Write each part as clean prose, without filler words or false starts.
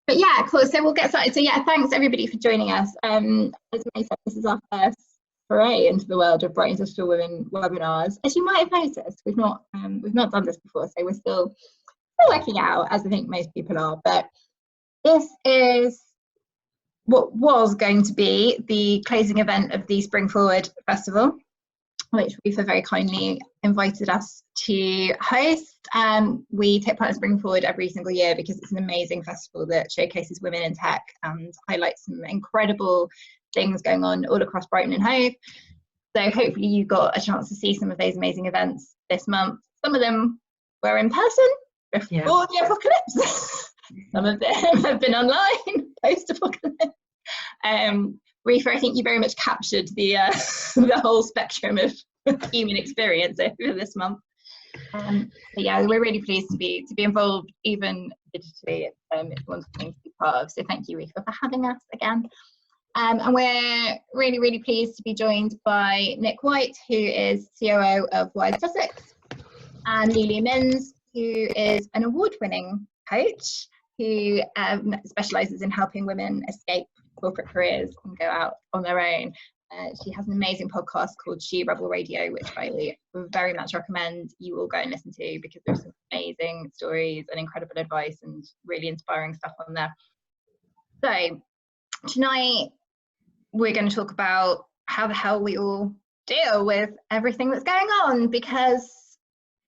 But yeah, cool. So we'll get started. So yeah, thanks everybody for joining us. As May said, this is our first foray into the world of Brighton Digital Women webinars. As you might have noticed, we've not done this before, so we're still working out, as I think most people are. But this is what was going to be the closing event of the Spring Forward Festival, which we've very kindly invited us to host. We take part in Spring Forward every single year because it's an amazing festival that showcases women in tech and highlights some incredible things going on all across Brighton and Hove. So hopefully you got a chance to see some of those amazing events this month. Some of them were in person before the apocalypse. Some of them have been online post-apocalypse. Reefa, I think you very much captured the the whole spectrum of human experience over this month. But yeah, we're really pleased to be involved, even digitally. It's a wonderful thing to be part of. So thank you, Reefa, for having us again. And we're really, really pleased to be joined by Nik White, who is COO of Wired Sussex, and Lulu Minns, who is an award-winning coach who specialises in helping women escape corporate careers and go out on their own. She has an amazing podcast called She Rebel Radio, which I very much recommend you all go and listen to, because there's some amazing stories and incredible advice and really inspiring stuff on there. So tonight we're going to talk about how the hell we all deal with everything that's going on, because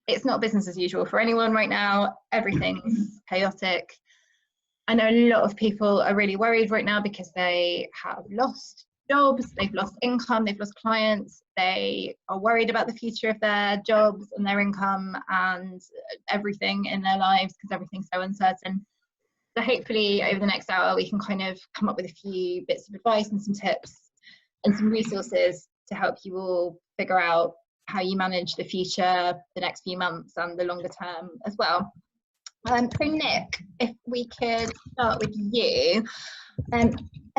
it's not business as usual for anyone right now. Everything's chaotic. I know a lot of people are really worried right now because they have lost jobs, they've lost income, they've lost clients, they are worried about the future of their jobs and their income and everything in their lives because everything's so uncertain. So hopefully over the next hour we can kind of come up with a few bits of advice and some tips and some resources to help you all figure out how you manage the future, the next few months and the longer term as well. So Nik, if we could start with you. I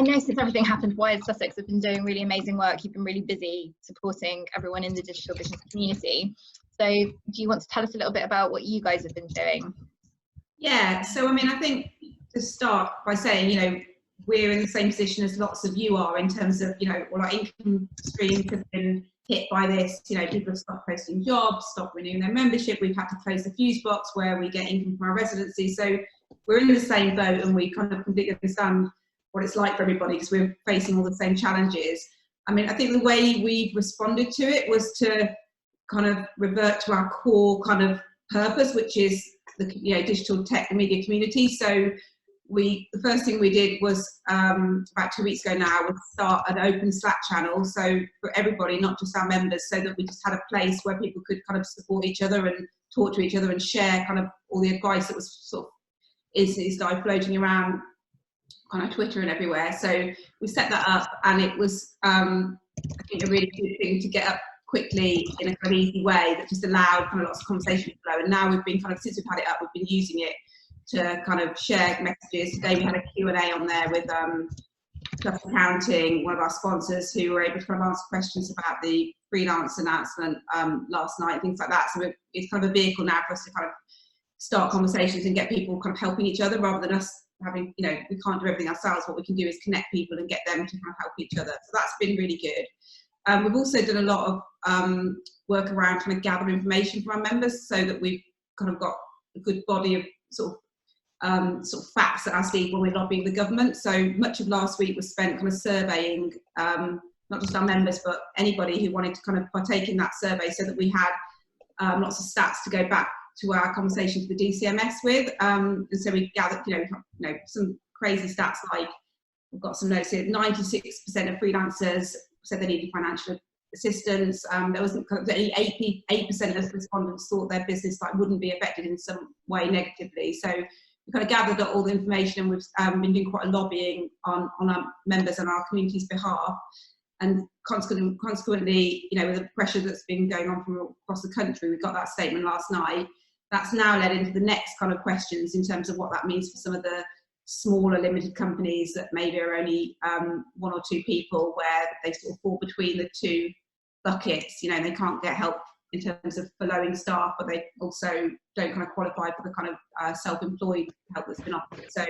know since everything happened, Wired Sussex have been doing really amazing work. You've been really busy supporting everyone in the digital business community. So do you want to tell us a little bit about what you guys have been doing? Yeah, so I mean, I think to start by saying, you know, we're in the same position as lots of you are in terms of, you know, all our income streams have been hit by this. You know, people have stopped posting jobs, stopped renewing their membership. We've had to close the fuse box where we get income from our residency. So we're in the same boat, and we kind of completely understand what it's like for everybody because we're facing all the same challenges. I mean, I think the way we've responded to it was to kind of revert to our core kind of purpose, which is the, you know, digital tech and media community. So the first thing we did was about 2 weeks ago now was start an open Slack channel, so for everybody, not just our members, so that we just had a place where people could kind of support each other and talk to each other and share kind of all the advice that was sort of instantly started floating around kind of Twitter and everywhere. So we set that up, and it was I think a really good thing to get up quickly in a kind of easy way that just allowed kind of lots of conversation flow. And now we've been kind of, since we've had it up, we've been using it to kind of share messages. Today we had a Q&A on there with Just Accounting, one of our sponsors, who were able to kind of answer questions about the freelance announcement last night, things like that. So it's kind of a vehicle now for us to kind of start conversations and get people kind of helping each other, rather than us having, you know, we can't do everything ourselves. What we can do is connect people and get them to kind of help each other. So that's been really good. We've also done a lot of work around trying to gather information from our members, so that we've kind of got a good body of sort of facts at our sleeve when we're lobbying the government. So much of last week was spent kind of surveying not just our members but anybody who wanted to kind of partake in that survey, so that we had lots of stats to go back to our conversations with DCMS with, and so we gathered, you know, some crazy stats, like we've got some notes here: 96% of freelancers said they needed financial assistance. There wasn't only 8% of respondents thought their business wouldn't be affected in some way negatively. So we kind of gathered all the information, and we've been doing quite a lobbying on our members and our community's behalf. And consequently, you know, with the pressure that's been going on from across the country, we got that statement last night. That's now led into the next kind of questions in terms of what that means for some of the smaller limited companies that maybe are only 1 or 2 people, where they sort of fall between the two buckets. You know, they can't get help in terms of furloughing staff, but they also don't kind of qualify for the kind of self-employed help that's been offered. So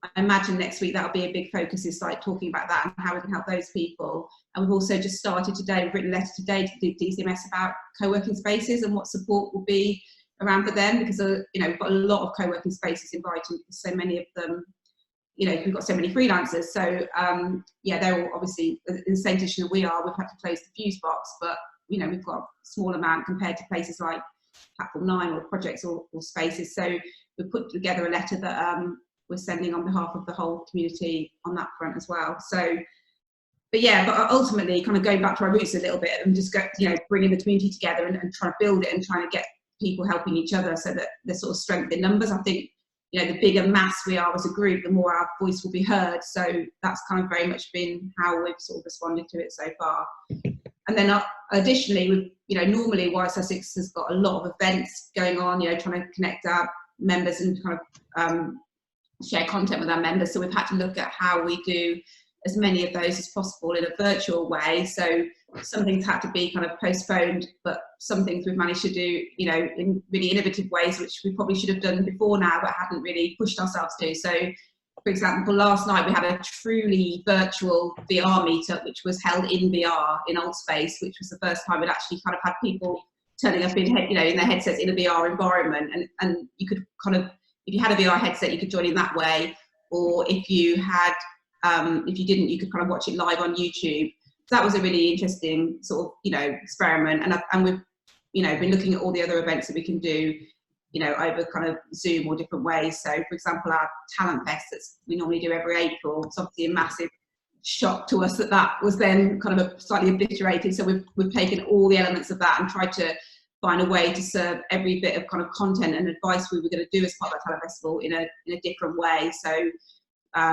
I imagine next week that'll be a big focus, is like talking about that and how we can help those people. And we've also just started today, we've written a letter today to the DCMS about co-working spaces and what support will be around for them, because we've got a lot of co-working spaces in Brighton, so many of them, we've got so many freelancers. So they're all obviously in the same position that we are. We've had to close the Fuse box, but we've got a small amount compared to places like Platform 9 or projects or spaces. So we put together a letter that we're sending on behalf of the whole community on that front as well. So, but ultimately, kind of going back to our roots a little bit and just bringing the community together and trying to build it and trying to get people helping each other, so that there's sort of strength in numbers. I think the bigger mass we are as a group, the more our voice will be heard. So that's kind of very much been how we've sort of responded to it so far. And then additionally, normally Wired Sussex has got a lot of events going on, trying to connect our members and kind of share content with our members. So we've had to look at how we do as many of those as possible in a virtual way. So some things had to be kind of postponed, but some things we've managed to do, in really innovative ways, which we probably should have done before now, but hadn't really pushed ourselves to. So, for example, last night we had a truly virtual VR meetup, which was held in VR in Old Space, which was the first time we'd actually kind of had people turning up in their headsets in a VR environment, and you could kind of, if you had a VR headset, you could join in that way, or if you had, if you didn't, you could kind of watch it live on YouTube. So that was a really interesting sort of, experiment, and we've, been looking at all the other events that we can do, over kind of Zoom or different ways. So, for example, our Talent Fest that we normally do every April, it's obviously a massive shock to us that was then kind of slightly obliterated. So we've taken all the elements of that and tried to find a way to serve every bit of kind of content and advice we were going to do as part of that talent festival in a different way. So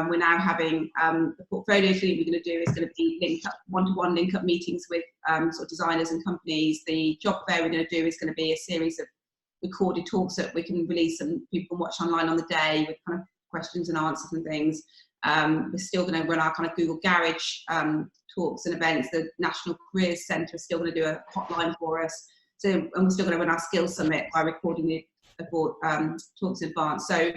we're now having the portfolio thing we're going to do is going to be linked up, one-to-one link-up meetings with sort of designers and companies. The job fair we're going to do is going to be a series of recorded talks that we can release and people can watch online on the day with kind of questions and answers and things. We're still going to run our kind of Google Garage talks and events. The National Careers Centre is still going to do a hotline for us. So, and we're still going to run our Skills Summit by recording the talks in advance. So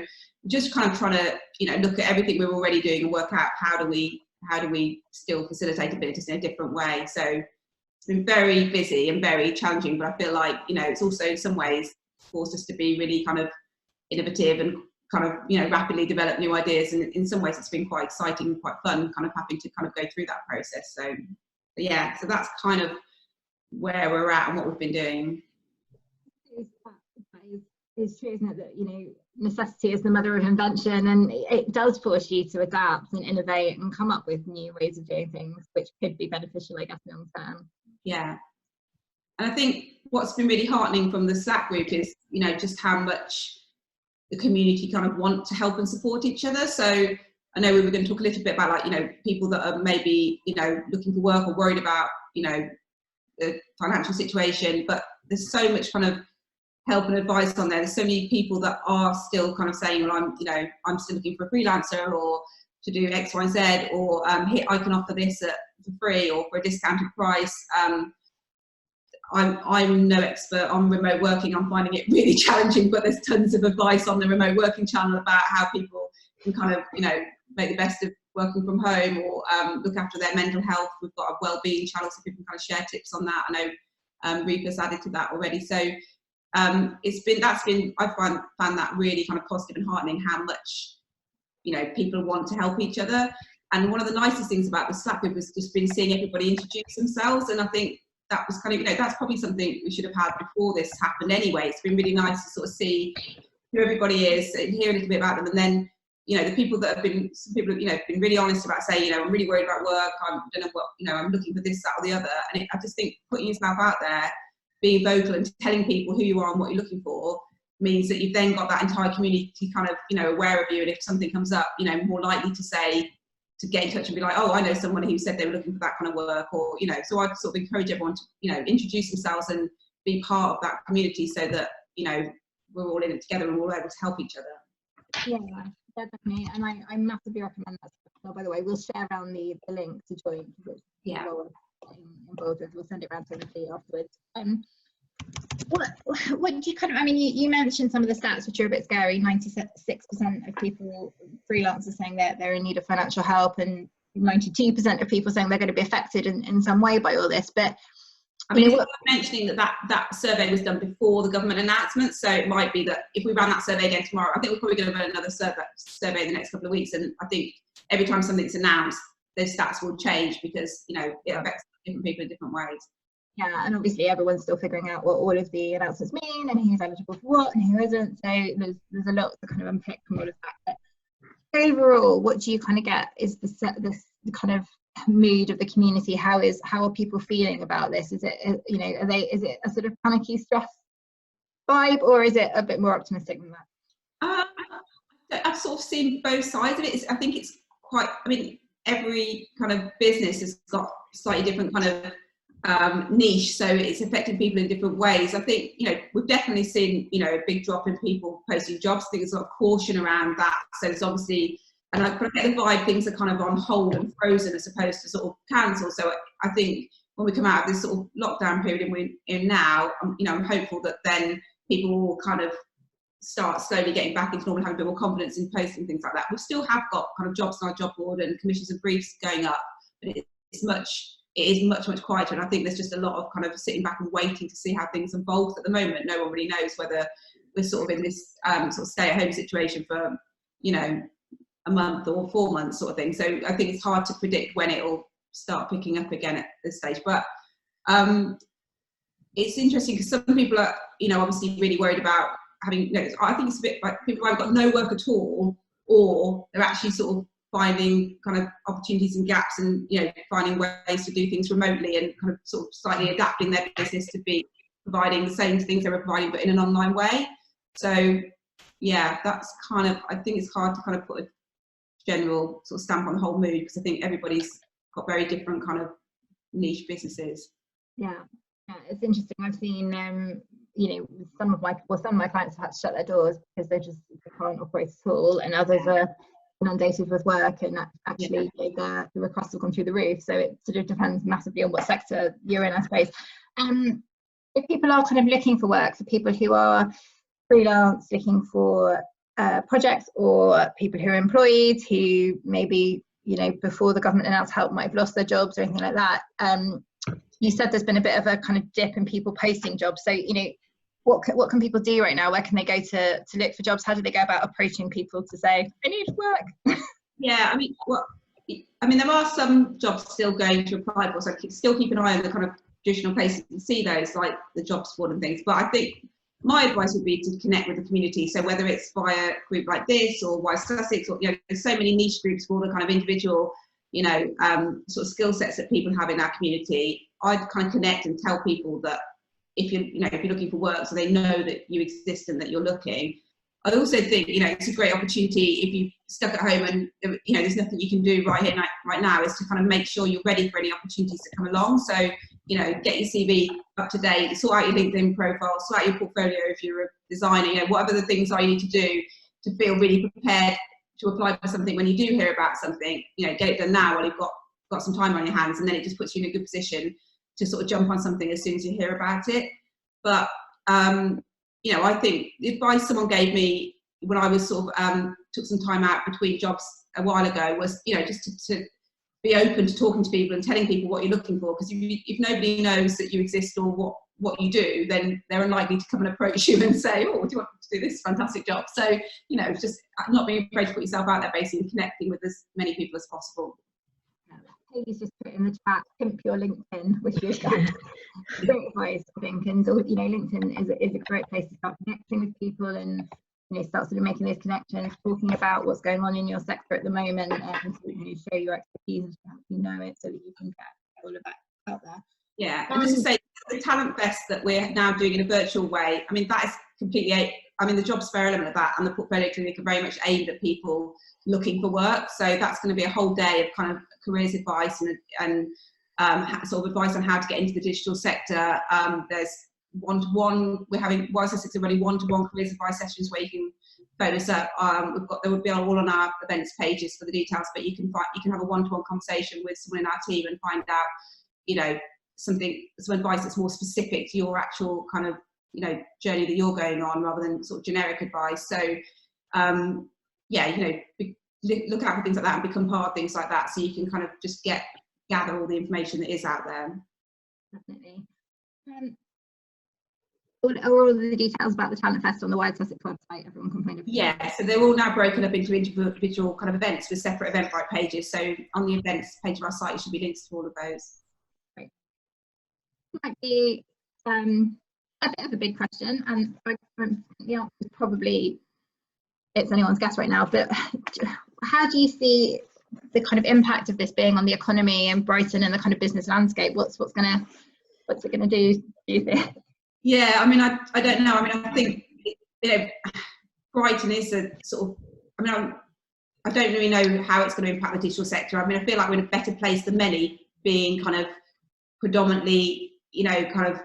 just kind of trying to, look at everything we're already doing and work out how do we still facilitate abilities in a different way. So it's been very busy and very challenging, but I feel like, it's also in some ways forced us to be really kind of innovative and kind of, rapidly develop new ideas. And in some ways it's been quite exciting and quite fun kind of having to kind of go through that process. So yeah, so that's kind of where we're at and what we've been doing. It's true, isn't it, that necessity is the mother of invention, and it does push you to adapt and innovate and come up with new ways of doing things which could be beneficial, I guess, long term. Yeah, and I think what's been really heartening from the Slack group is just how much the community kind of want to help and support each other. So I know we were going to talk a little bit about people that are maybe looking for work or worried about the financial situation, but there's so much kind of help and advice on there. There's so many people that are still kind of saying, well, I'm still looking for a freelancer or to do X, Y, and Z, or I can offer this for free or for a discounted price. I'm no expert on remote working. I'm finding it really challenging, but there's tons of advice on the remote working channel about how people can kind of, make the best of working from home or look after their mental health. We've got a wellbeing channel so people can kind of share tips on that. I know Rupert's added to that already. So I found that really kind of positive and heartening how much people want to help each other. And one of the nicest things about the Slack group has just been seeing everybody introduce themselves, and I think that was kind of that's probably something we should have had before this happened anyway. It's been really nice to sort of see who everybody is and hear a little bit about them, and then the people that have been, some people have been really honest about saying I'm really worried about work, I don't know what I'm looking for this, that or the other. And I just think putting yourself out there, being vocal and telling people who you are and what you're looking for means that you've then got that entire community kind of aware of you, and if something comes up more likely to get in touch and be like, oh, I know someone who said they were looking for that kind of work, or so I sort of encourage everyone to introduce themselves and be part of that community so that we're all in it together and we're all able to help each other. Yeah, definitely, and I massively recommend that. So, by the way, we'll share around the link to join. Yeah. Involved with. We'll send it around to everybody afterwards. What do you kind of, I mean, you mentioned some of the stats which are a bit scary. 96% of people, freelancers, saying that they're in need of financial help, and 92% of people saying they're going to be affected in some way by all this. But I mean, it's worth mentioning that survey was done before the government announcement, so it might be that if we ran that survey again tomorrow, I think we're probably going to run another survey in the next couple of weeks, and I think every time something's announced, those stats will change because, you know, it affects different people in different ways. Yeah, and obviously everyone's still figuring out what all of the announcements mean and who's eligible for what and who isn't. So there's a lot to kind of unpick from all of that. But overall, what do you kind of get is the kind of mood of the community? How are people feeling about this? Is it, you know, is it a sort of panicky stress vibe, or is it a bit more optimistic than that? I've sort of seen both sides of it. I think it's quite, I mean, every kind of business has got slightly different kind of niche, so it's affecting people in different ways. I think, you know, we've definitely seen, you know, a big drop in people posting jobs. I think there's a lot of caution around that. So it's obviously, and I get the vibe things are kind of on hold and frozen as opposed to sort of cancelled. So I think when we come out of this sort of lockdown period and we're in now, you know, I'm hopeful that then people will kind of start slowly getting back into normal, having a bit more confidence in posting things like that. We still have got kind of jobs on our job board and commissions and briefs going up, but it is much quieter, and I think there's just a lot of kind of sitting back and waiting to see how things unfold. At the moment, no one really knows whether we're sort of in this sort of stay-at-home situation for, you know, a month or 4 months sort of thing. So I think it's hard to predict when it will start picking up again at this stage. But it's interesting because some people are, you know, obviously really worried about having, you know, I think it's a bit like people who have got no work at all, or they're actually sort of finding kind of opportunities and gaps and, you know, finding ways to do things remotely and kind of sort of slightly adapting their business to be providing the same things they were providing but in an online way. So yeah, that's kind of, I think it's hard to kind of put a general sort of stamp on the whole mood because I think everybody's got very different kind of niche businesses. Yeah, it's interesting. I've seen you know, some of my clients have had to shut their doors because they can't operate at all, and others are inundated with work, and actually the requests have gone through the roof. So it sort of depends massively on what sector you're in, I suppose. If people are kind of looking for work, so people who are freelance looking for projects, or people who are employed who maybe, you know, before the government announced help might have lost their jobs or anything like that, you said there's been a bit of a kind of dip in people posting jobs. So, you know, what can people do right now? Where can they go to look for jobs? How do they go about approaching people to say, I need work? Yeah, I mean, there are some jobs still going to apply for, so still keep an eye on the kind of traditional places to see those, like the jobs board and things. But I think my advice would be to connect with the community. So whether it's via a group like this or Wired Sussex, or, you know, there's so many niche groups for all the kind of individual, you know, sort of skill sets that people have in our community. I'd kind of connect and tell people that if you're looking for work, so they know that you exist and that you're looking. I also think, you know, it's a great opportunity if you're stuck at home and, you know, there's nothing you can do right now, is to kind of make sure you're ready for any opportunities that come along. So, you know, get your CV up to date, sort out your LinkedIn profile, sort out your portfolio if you're a designer, you know, whatever the things are you need to do to feel really prepared to apply for something when you do hear about something. You know, get it done now while you've got some time on your hands, and then it just puts you in a good position to sort of jump on something as soon as you hear about it. But you know, I think the advice someone gave me when I was sort of took some time out between jobs a while ago was, you know, just to be open to talking to people and telling people what you're looking for, because if nobody knows that you exist or what you do, then they're unlikely to come and approach you and say, oh, do you want to do this fantastic job? So, you know, just not being afraid to put yourself out there, basically, and connecting with as many people as possible. Katie's just put in the chat, pimp your LinkedIn, which is great advice, I think. And, you know, LinkedIn is a great place to start connecting with people and, you know, start sort of making those connections, talking about what's going on in your sector at the moment, and, you know, show your expertise and help you know it so that you can get all of that out there. Yeah, and just to say, the talent fest that we're now doing in a virtual way, I mean, that is completely, I mean, the job fair element of that and the portfolio clinic are very much aimed at people looking for work. So that's going to be a whole day of kind of careers advice and sort of advice on how to get into the digital sector. There's one-to-one, we're having, Wired Sussex are running one-to-one careers advice sessions where you can phone us up. There would be all on our events pages for the details, but you can have a one-to-one conversation with someone in our team and find out, you know, some advice that's more specific to your actual kind of journey that you're going on, rather than sort of generic advice. So look out for things like that and become part of things like that, so you can kind of just gather all the information that is out there. Definitely. Are all the details about the Talent Fest on the Wired Sussex website? Everyone can find it. Yeah, so they're all now broken up into individual kind of events with separate Eventbrite pages. So on the events page of our site, there should be links to all of those. Great. Might be a bit of a big question, and the answer is probably, it's anyone's guess right now, but how do you see the kind of impact of this being on the economy and Brighton and the kind of business landscape? What's it gonna do you think? Yeah, I mean, I don't know. I mean, I think, Brighton is a sort of, I don't really know how it's going to impact the digital sector. I mean, I feel like we're in a better place than many, being kind of predominantly, kind of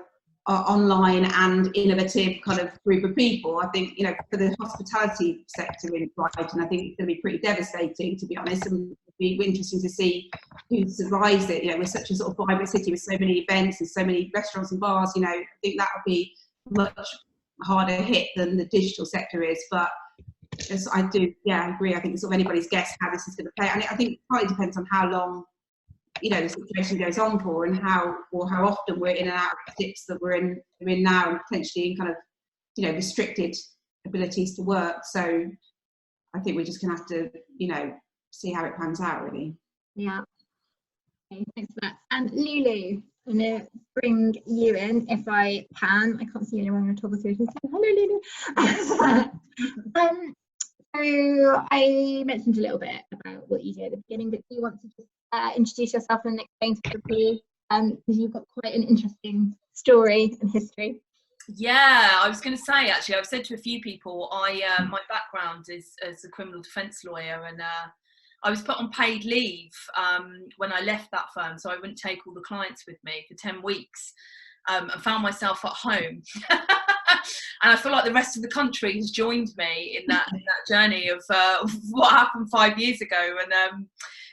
online and innovative kind of group of people. I think, for the hospitality sector in Brighton, I think it's going to be pretty devastating, to be honest, and it'll be interesting to see who survives it. We're such a sort of vibrant city with so many events and so many restaurants and bars. I think that would be much harder hit than the digital sector is. But as I do, I agree. I think it's sort of anybody's guess how this is going to play. And I think it partly depends on how long the situation goes on for, and how often we're in and out of dips that we're in now, and potentially in kind of restricted abilities to work. So I think we're just gonna have to see how it pans out, really. Yeah. Okay, thanks for that. And Lulu, I'm gonna bring you in if I can. I can't see anyone on the toggle through. Hello, Lulu. So I mentioned a little bit about what you do at the beginning, but do you want to just introduce yourself and explain to everybody, because you've got quite an interesting story and history. Yeah, I was going to say, actually, I've said to a few people, my background is as a criminal defence lawyer, and I was put on paid leave when I left that firm, so I wouldn't take all the clients with me for 10 weeks, and found myself at home. And I feel like the rest of the country has joined me in that journey of what happened 5 years ago, and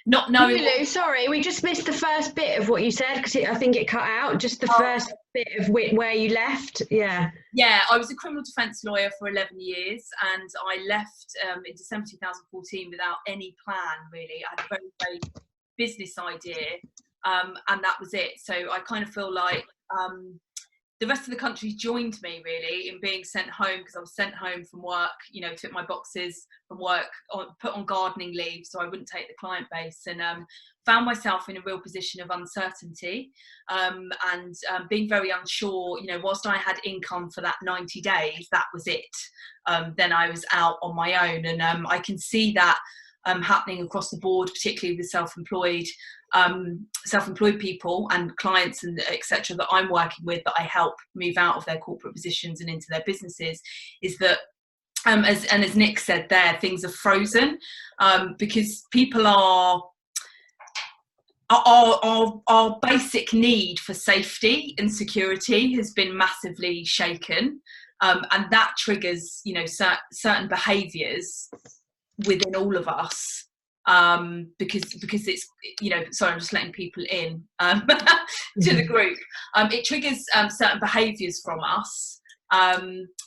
not knowing. Lulu, sorry, we just missed the first bit of what you said, because I think it cut out. Just the first bit of where you left. Yeah, I was a criminal defence lawyer for 11 years, and I left in December 2014 without any plan, really. I had a very vague business idea, and that was it. So I kind of feel like the rest of the country joined me, really, in being sent home, because I was sent home from work, took my boxes from work, put on gardening leave so I wouldn't take the client base, and found myself in a real position of uncertainty, and being very unsure. Whilst I had income for that 90 days, that was it. Then I was out on my own, and I can see that happening across the board, particularly with self-employed people and clients and etc. that I'm working with, that I help move out of their corporate positions and into their businesses, is that as Nik said there, things are frozen, because people our basic need for safety and security has been massively shaken, and that triggers certain behaviours within all of us, because it's sorry, I'm just letting people in to the group. It triggers certain behaviours from us,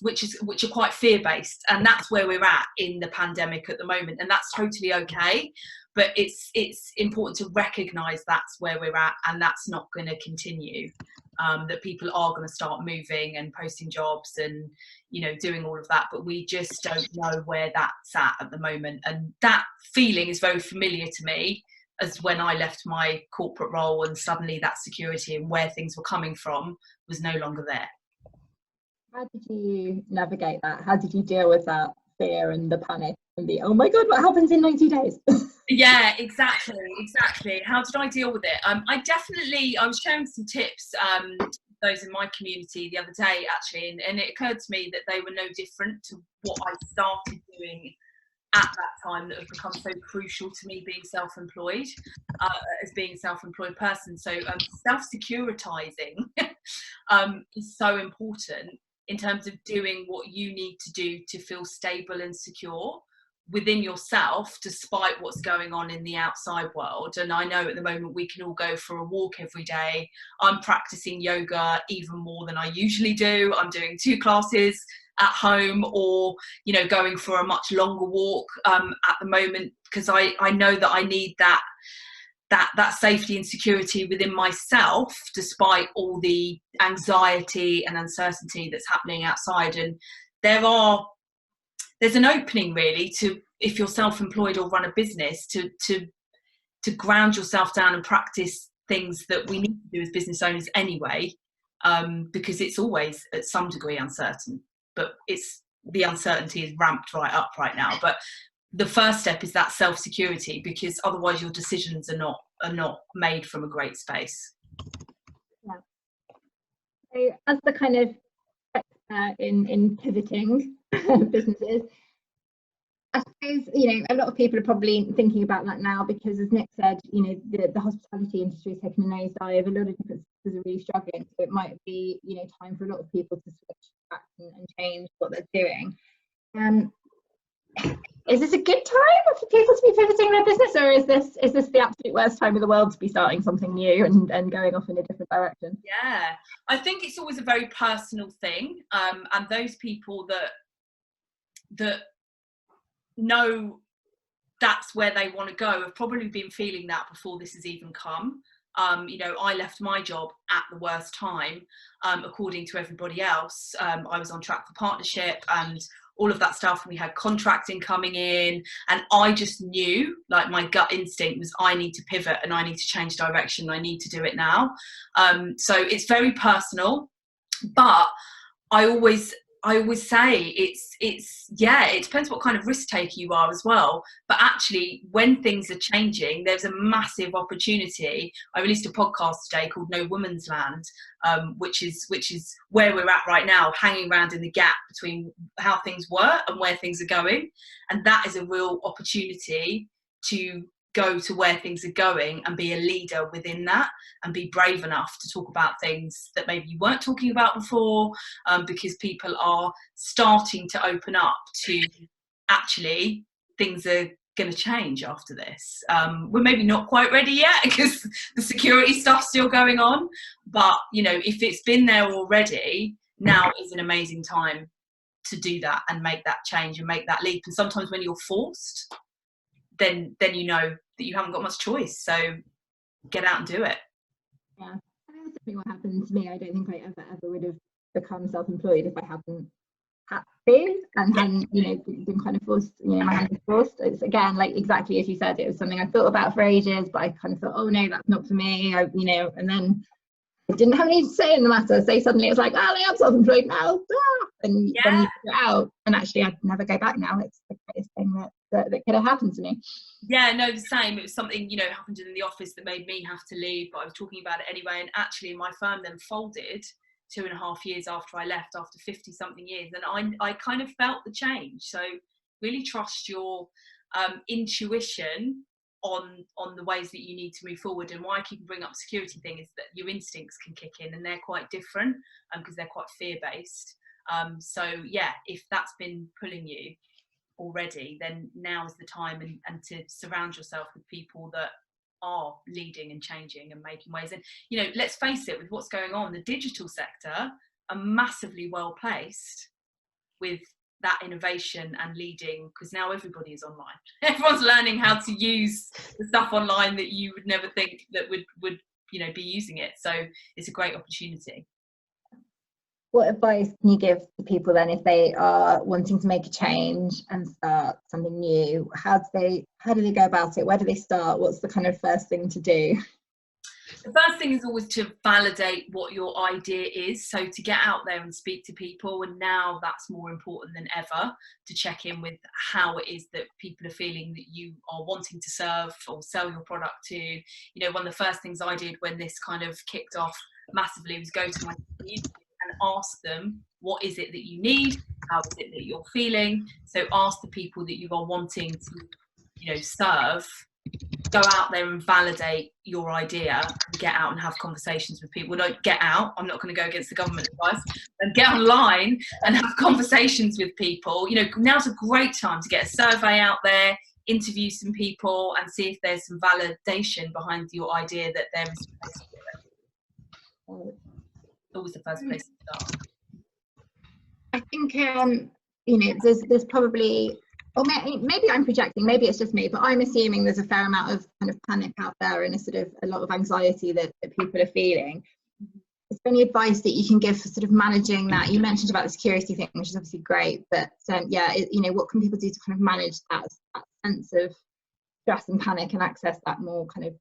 which are quite fear-based, and that's where we're at in the pandemic at the moment, and that's totally okay. But it's important to recognise that's where we're at, and that's not going to continue. That people are going to start moving and posting jobs and doing all of that, but we just don't know where that's at the moment. And that feeling is very familiar to me, as when I left my corporate role and suddenly that security and where things were coming from was no longer there. How did you navigate that? How did you deal with that fear and the panic and the, oh my god, what happens in 90 days? Yeah, exactly. How did I deal with it? I was sharing some tips, those in my community the other day, actually, and it occurred to me that they were no different to what I started doing at that time, that have become so crucial to me being self-employed, as being a self-employed person. So self-securitizing is so important in terms of doing what you need to do to feel stable and secure within yourself despite what's going on in the outside world. And I know at the moment we can all go for a walk every day. I'm practicing yoga even more than I usually do. I'm doing 2 classes at home, or going for a much longer walk at the moment, because I know that I need that safety and security within myself despite all the anxiety and uncertainty that's happening outside. And there's an opening really to, if you're self-employed or run a business, to ground yourself down and practice things that we need to do as business owners anyway, because it's always at some degree uncertain, but the uncertainty is ramped right up right now. But the first step is that self-security, because otherwise your decisions are not made from a great space. Yeah. So as the kind of in pivoting businesses, I suppose a lot of people are probably thinking about that now, because as Nick said, the hospitality industry has taken a nosedive. A lot of different sectors are really struggling, so it might be time for a lot of people to switch back and change what they're doing. Is this a good time for people to be pivoting their business, or is this the absolute worst time in the world to be starting something new and going off in a different direction? Yeah, I think it's always a very personal thing, and those people that know that's where they want to go have probably been feeling that before this has even come. I left my job at the worst time, according to everybody else. I was on track for partnership and all of that stuff, and we had contracting coming in, and I just knew, like, my gut instinct was, I need to pivot and I need to change direction. I need to do it now. So it's very personal, but I always say it depends what kind of risk taker you are as well. But actually, when things are changing, there's a massive opportunity. I released a podcast today called No Woman's Land, which is where we're at right now, hanging around in the gap between how things were and where things are going. And that is a real opportunity to go to where things are going and be a leader within that, and be brave enough to talk about things that maybe you weren't talking about before, because people are starting to open up to, actually, things are going to change after this. We're maybe not quite ready yet because the security stuff's still going on, but if it's been there already, now is an amazing time to do that and make that change and make that leap. And sometimes when you're forced, then you know that you haven't got much choice, so get out and do it. Yeah, that's definitely what happened to me. I don't think I ever would have become self-employed if I hadn't had to and hadn't been kind of forced, my hand was forced. It's again, like, exactly as you said, it was something I thought about for ages, but I kind of thought, oh no, that's not for me. And then I didn't have any say in the matter, so suddenly it's like, oh, I am self-employed now, and then you figure it out, and actually I'd never go back now. It's the greatest thing that could have happened to me. Yeah, no, the same. It was something happened in the office that made me have to leave, but I was talking about it anyway. And actually my firm then folded 2.5 years after I left, after 50 something years, and I kind of felt the change. So really trust your intuition on the ways that you need to move forward. And why I keep bringing up the security thing is that your instincts can kick in, and they're quite different because they're quite fear-based. So yeah, if that's been pulling you already, then now is the time, and to surround yourself with people that are leading and changing and making ways. And let's face it, with what's going on, the digital sector are massively well placed with that innovation and leading, because now everybody is online. Everyone's learning how to use the stuff online that you would never think that would be using it. So it's a great opportunity. What advice can you give to people then if they are wanting to make a change and start something new? How do they go about it? Where do they start? What's the kind of first thing to do? The first thing is always to validate what your idea is. So to get out there and speak to people, and now that's more important than ever, to check in with how it is that people are feeling that you are wanting to serve or sell your product to. One of the first things I did when this kind of kicked off massively was go to my community and ask them, what is it that you need? How is it that you're feeling? So ask the people that you are wanting to, serve, go out there and validate your idea, and get out and have conversations with people. Don't get out, I'm not going to go against the government advice, and get online and have conversations with people. You know, now's a great time to get a survey out there, interview some people, and see if there's some validation behind your idea that there is a place for it. Always the first place to start. I think you know, there's probably, or maybe I'm projecting, maybe it's just me, but I'm assuming there's a fair amount of kind of panic out there and a lot of anxiety that people are feeling. Is there any advice that you can give for sort of managing that? You mentioned about the security thing, which is obviously great, but yeah, you know, what can people do to kind of manage that sense of stress and panic and access that more kind of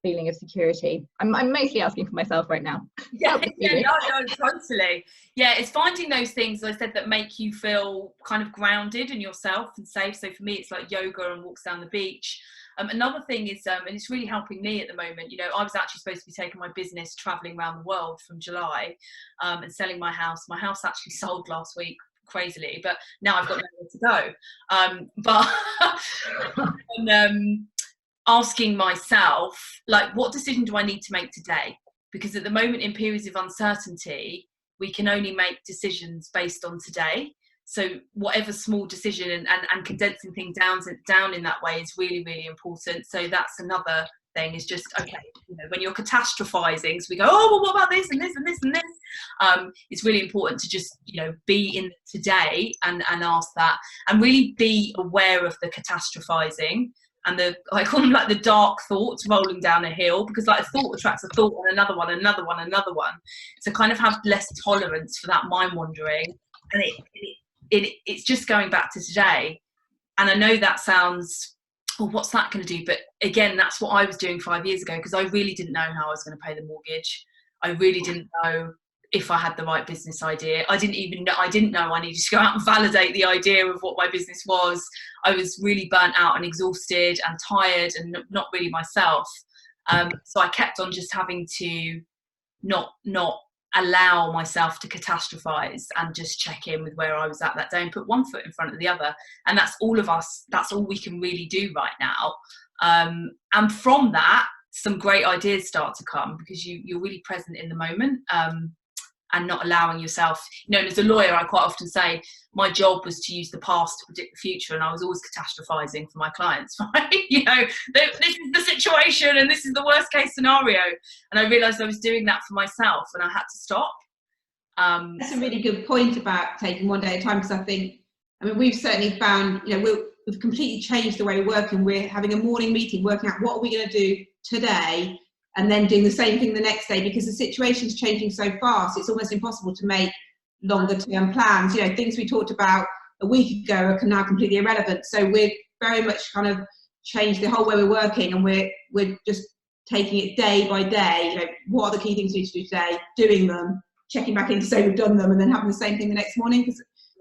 feeling of security? I'm mostly asking for myself right now. No, totally. Yeah, it's finding those things, as I said, that make you feel kind of grounded in yourself and safe. So for me, it's like yoga and walks down the beach. Another thing is, and it's really helping me at the moment, you know, I was actually supposed to be taking my business traveling around the world from July and selling my house. My house actually sold last week, crazily, but now I've got nowhere to go. Asking myself, like, what decision do I need to make today? Because at the moment, in periods of uncertainty, we can only make decisions based on today. So whatever small decision and condensing things down in that way is really, really important. So that's another thing, is just, okay, you know, when you're catastrophizing, so we go, oh, well, what about this and this and this and this? It's really important to just, you know, be in today and ask that, and really be aware of the catastrophizing and I call them like the dark thoughts rolling down a hill, because like a thought attracts a thought and another one, another one, another one. So kind of have less tolerance for that mind wandering, and it's just going back to today. And I know that sounds, oh, what's that going to do? But again, that's what I was doing 5 years ago, because I really didn't know how I was going to pay the mortgage. I really didn't know if I had the right business idea. I didn't know I needed to go out and validate the idea of what my business was. I was really burnt out and exhausted and tired and not really myself. So I kept on just having to not allow myself to catastrophize and just check in with where I was at that day and put one foot in front of the other. And that's all of us. That's all we can really do right now. And from that, some great ideas start to come, because you're really present in the moment. And not allowing yourself, you know, as a lawyer, I quite often say my job was to use the past to predict the future, and I was always catastrophizing for my clients, right? You know, this is the situation and this is the worst case scenario. And I realized I was doing that for myself, and I had to stop. That's a really good point about taking one day at a time, because I mean, we've certainly found, you know, we've completely changed the way we work, and we're having a morning meeting, working out what are we going to do today, and then doing the same thing the next day, because the situation's changing so fast, it's almost impossible to make longer term plans. You know, things we talked about a week ago are now completely irrelevant. So we're very much kind of changed the whole way we're working, and we're just taking it day by day. You know, what are the key things we need to do today, doing them, checking back in to say we've done them, and then having the same thing the next morning.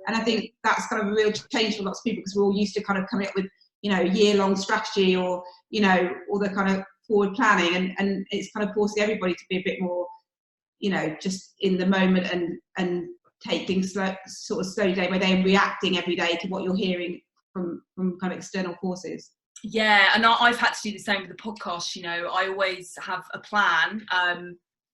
And I think that's kind of a real change for lots of people, because we're all used to kind of coming up with, you know, year-long strategy, or, you know, all the kind of forward planning, and it's kind of forcing everybody to be a bit more, you know, just in the moment and take things slowly day by day, and reacting every day to what you're hearing from kind of external forces. Yeah, and I've had to do the same with the podcast. You know, I always have a plan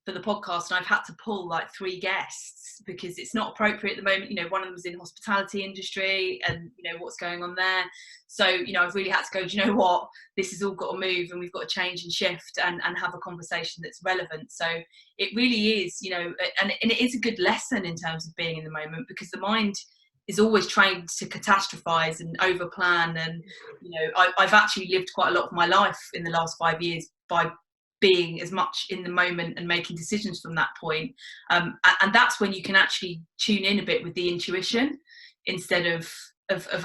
for the podcast, and I've had to pull like 3 guests because it's not appropriate at the moment. You know, one of them was in hospitality industry, and you know what's going on there. So, you know, I've really had to go, do you know what, this has all got to move, and we've got to change and shift and have a conversation that's relevant. So it really is, you know, and it is a good lesson in terms of being in the moment, because the mind is always trained to catastrophize and over plan. And, you know, I've actually lived quite a lot of my life in the last 5 years by being as much in the moment and making decisions from that point. And that's when you can actually tune in a bit with the intuition instead of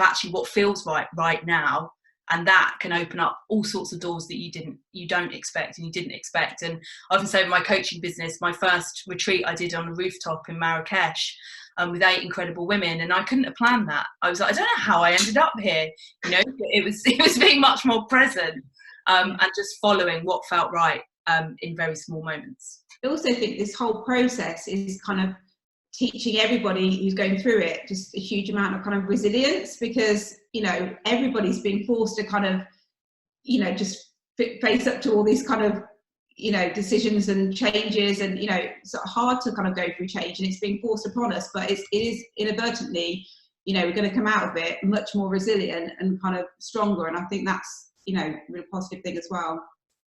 actually what feels right now. And that can open up all sorts of doors that you don't expect and you didn't expect. And I often say in my coaching business, my first retreat I did on a rooftop in Marrakesh with 8 incredible women, and I couldn't have planned that. I was like, I don't know how I ended up here. You know, it was being much more present and just following what felt right in very small moments. I also think this whole process is kind of teaching everybody who's going through it just a huge amount of kind of resilience, because, you know, everybody's being forced to kind of, you know, just face up to all these kind of, you know, decisions and changes, and, you know, it's sort of hard to kind of go through change, and it's being forced upon us, but it is inadvertently, you know, we're going to come out of it much more resilient and kind of stronger, and I think that's, you know, a really positive thing as well.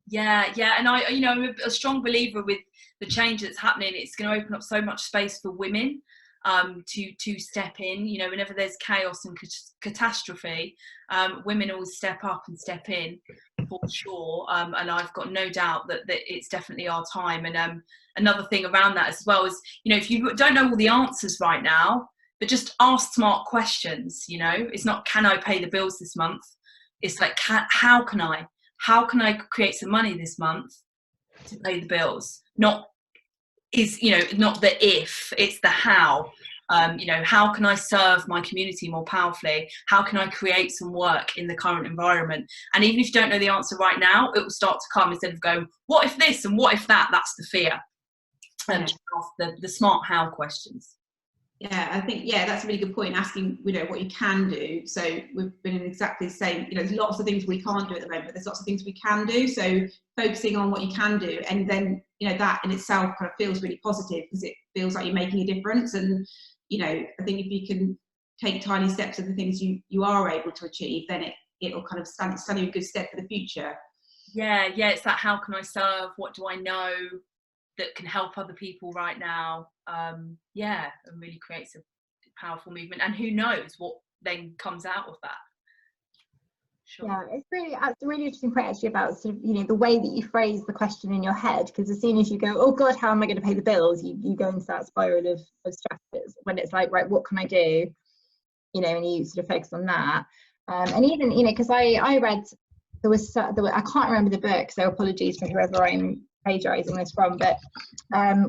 Yeah, and I, you know, I'm a strong believer with the change that's happening. It's going to open up so much space for women to step in. You know, whenever there's chaos and catastrophe, women always step up and step in, for sure. And I've got no doubt that it's definitely our time. And another thing around that as well is, you know, if you don't know all the answers right now, but just ask smart questions. You know, it's not, can I pay the bills this month? It's like, how can I create some money this month to pay the bills? Not the if, it's the how. You know, how can I serve my community more powerfully? How can I create some work in the current environment? And even if you don't know the answer right now, it will start to come, instead of going, what if this and what if that? That's the fear. And the smart how questions. Yeah, I think, yeah, that's a really good point, asking, you know, what you can do. So we've been in exactly the same, you know, there's lots of things we can't do at the moment, but there's lots of things we can do. So focusing on what you can do, and then, you know, that in itself kind of feels really positive, because it feels like you're making a difference. And, you know, I think if you can take tiny steps of the things you are able to achieve, then it'll kind of stand you in good stead for the future. Yeah, it's that, how can I serve? What do I know that can help other people right now? And really creates a powerful movement, and who knows what then comes out of that. Sure. Yeah, it's a really interesting point actually, about sort of, you know, the way that you phrase the question in your head, because as soon as you go, oh God, how am I going to pay the bills, you go into that spiral of stresses, when it's like, right, what can I do, you know, and you sort of focus on that. And even, you know, because I read, I can't remember the book, so apologies for whoever I'm plagiarising this from, but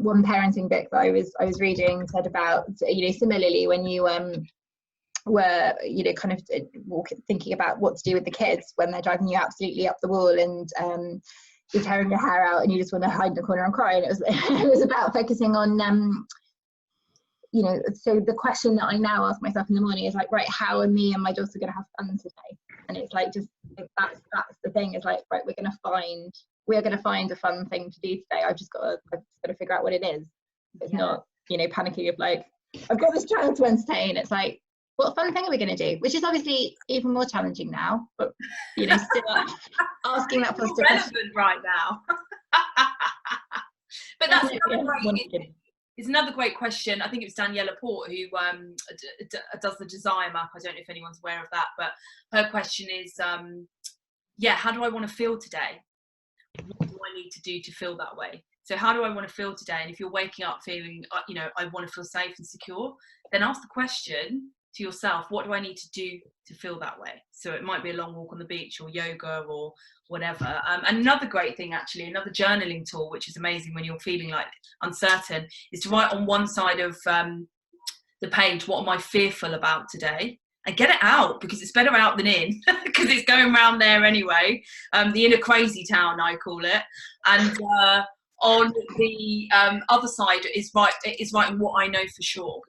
one parenting book that I was reading said about, you know, similarly, when you were, you know, kind of thinking about what to do with the kids when they're driving you absolutely up the wall, and you're tearing your hair out and you just want to hide in the corner and cry, and it was about focusing on you know, so the question that I now ask myself in the morning is like, right, how are me and my daughter going to have fun today? And it's like, just that's the thing, is like, right, we're going to find a fun thing to do today. I've just got to figure out what it is. It's not, you know, panicking of like, I've got this child to entertain. It's like, what fun thing are we going to do? Which is obviously even more challenging now, but, you know, still asking that positive question right now. But that's it's another great question. I think it was Daniela Port who does the desire map. I don't know if anyone's aware of that, but her question is, how do I want to feel today? What do I need to do to feel that way? So how do I want to feel today? And if you're waking up feeling, you know, I want to feel safe and secure, then ask the question to yourself, what do I need to do to feel that way? So it might be a long walk on the beach, or yoga, or whatever. Another great thing, actually, another journaling tool, which is amazing when you're feeling like uncertain, is to write on one side of the page, what am I fearful about today? And get it out, because it's better out than in, because it's going around there anyway. The inner crazy town, I call it. And on the other side is writing what I know for sure.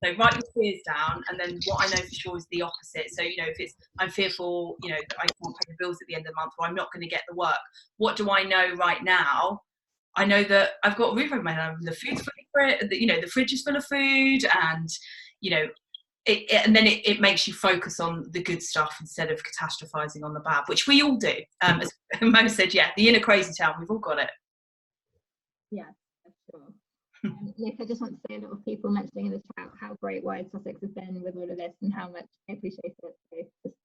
So write your fears down, and then what I know for sure is the opposite. So, you know, if it's, I'm fearful, you know, that I can't pay the bills at the end of the month, or I'm not going to get the work. What do I know right now? I know that I've got a roof over my head, the food's full, you know, the fridge is full of food, and, you know, and then it makes you focus on the good stuff instead of catastrophizing on the bad, which we all do. As Mo said, yeah, the inner crazy town, we've all got it. Yeah, for sure. Nick, I just want to say a lot of people mentioning in the chat how great Wired Sussex has been with all of this, and how much I appreciate it. So just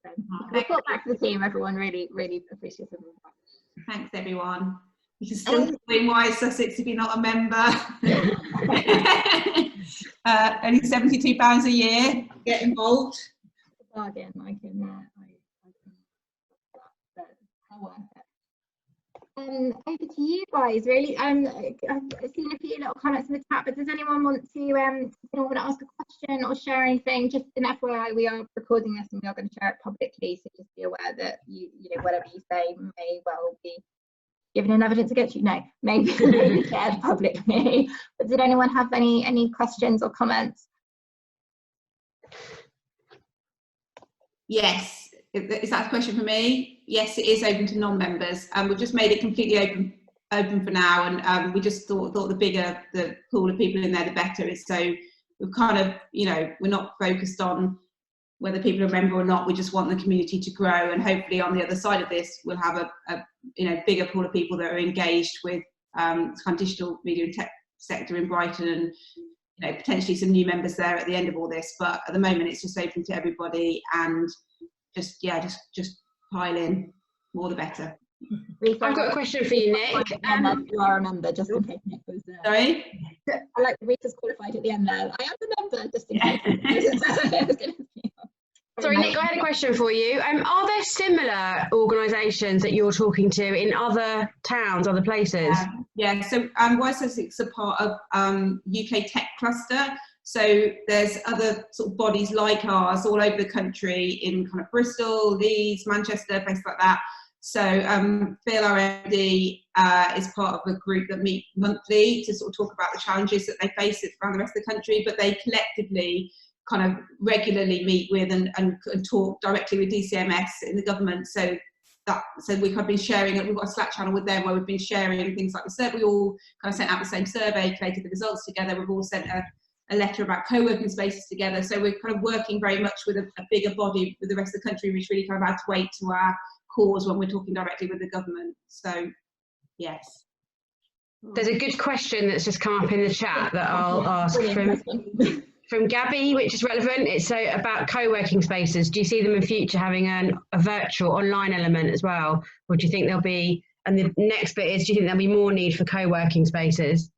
report back to the team, everyone, really, really appreciative of that. Thanks, everyone. You can still join Wired Sussex if you're not a member. Only £72 a year. Get involved. Bargain, I can worth it. Over to you guys, really. I've seen a few little comments in the chat, but does anyone want to ask a question or share anything? Just an FYI, we are recording this and we are going to share it publicly, so just be aware that you know, whatever you say may well be given an evidence against you. No, maybe shared publicly. But did anyone have any questions or comments? Yes. is that a question for me? Yes, it is open to non-members, and we've just made it completely open for now, and we just thought the bigger the pool of people in there, the better. So we've kind of, we're not focused on whether people are a member or not. We just want the community to grow, and hopefully on the other side of this, we'll have a bigger pool of people that are engaged with kind of digital media and tech sector in Brighton, and potentially some new members there at the end of all this. But at the moment, it's just open to everybody, and just pile in, more the better. I've got a question for you, Nick. You are a member, just in case Nick was there. Sorry? I like Rita's qualified at the end there. I am a member, just in case. Sorry, Nick, I had a question for you. Are there similar organisations that you're talking to in other towns, other places? Yeah, so Wired Sussex are part of UK Tech Cluster. So there's other sort of bodies like ours all over the country, in kind of Bristol, Leeds, Manchester, places like that. So Phil, our MD, is part of a group that meet monthly to sort of talk about the challenges that they face around the rest of the country, but they collectively kind of regularly meet with and talk directly with DCMS in the government. So we have been sharing it. We've got a Slack channel with them where we've been sharing things like the survey. We all kind of sent out the same survey, collated the results together. We've all sent a letter about co-working spaces together. So we're kind of working very much with a bigger body with the rest of the country, which really kind of adds weight to our cause when we're talking directly with the government. So yes. There's a good question that's just come up in the chat that I'll ask from Gabby, which is relevant. It's about co-working spaces. Do you see them in future having a virtual online element as well? Or do you think there'll be, and the next bit is, do you think there'll be more need for co-working spaces?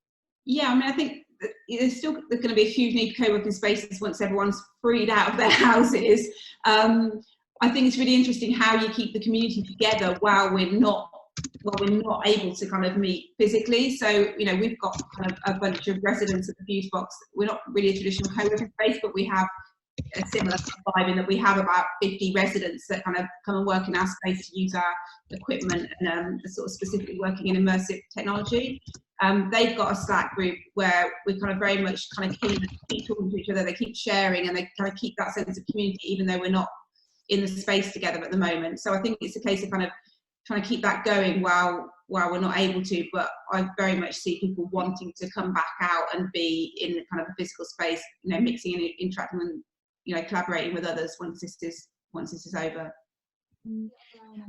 Yeah, I mean, I think there's going to be a huge need for co-working spaces once everyone's freed out of their houses. I think it's really interesting how you keep the community together while we're not able to kind of meet physically. So, we've got kind of a bunch of residents at the Fuse Box. We're not really a traditional co-working space, but we have a similar vibe in that we have about 50 residents that kind of come and work in our space to use our equipment and sort of specifically working in immersive technology. They've got a Slack group where we kind of very much kind of keep talking to each other. They keep sharing, and they kind of keep that sense of community, even though we're not in the space together at the moment. So I think it's a case of kind of trying to keep that going while we're not able to, but I very much see people wanting to come back out and be in kind of a physical space, mixing and interacting and collaborating with others once this is over.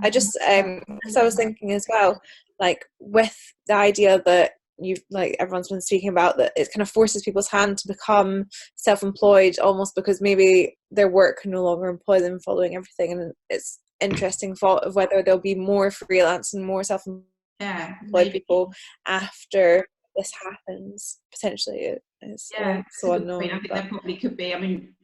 I just because I was thinking as well, like with the idea that everyone's been speaking about, that it kind of forces people's hand to become self-employed, almost because maybe their work can no longer employ them following everything, and it's interesting thought of whether there'll be more freelance and more self-employed people after this happens, potentially. So unknown. I think there probably could be. I mean,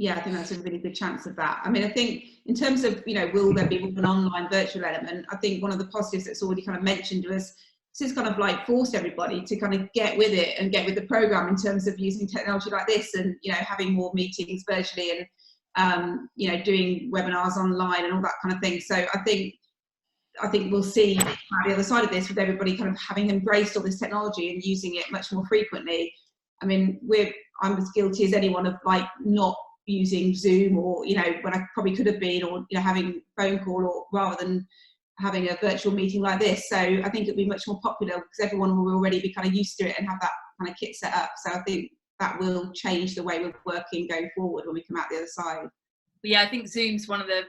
I think that's a really good chance of that. I mean, I think in terms of, will there be an online virtual element? I think one of the positives that's already kind of mentioned was this has kind of like forced everybody to kind of get with it and get with the program in terms of using technology like this, and having more meetings virtually, and doing webinars online and all that kind of thing. So I think we'll see the other side of this, with everybody kind of having embraced all this technology and using it much more frequently. I mean, I'm as guilty as anyone of not using Zoom, or when I probably could have been, or having phone call, or rather than having a virtual meeting like this. So I think it'll be much more popular because everyone will already be kind of used to it and have that kind of kit set up. So I think that will change the way we're working going forward when we come out the other side. Yeah, I think Zoom's one of the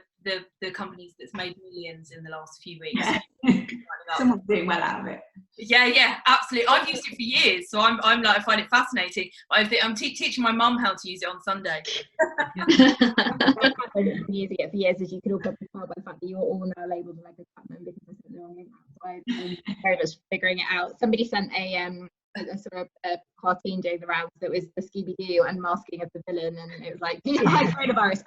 companies that's made millions in the last few weeks. Someone's doing well out of it. Yeah, absolutely. I've used it for years, so I find it fascinating. I'm teaching my mum how to use it on Sunday. I've been using it for years, as you can all probably tell by the fact that you're all now labelled like a cat member because I sent the wrong link outside. I'm very much figuring it out. Somebody sent a sort of a cartoon doing the rounds that was the Scooby-Doo unmasking of the villain, and it was like, do you have coronavirus?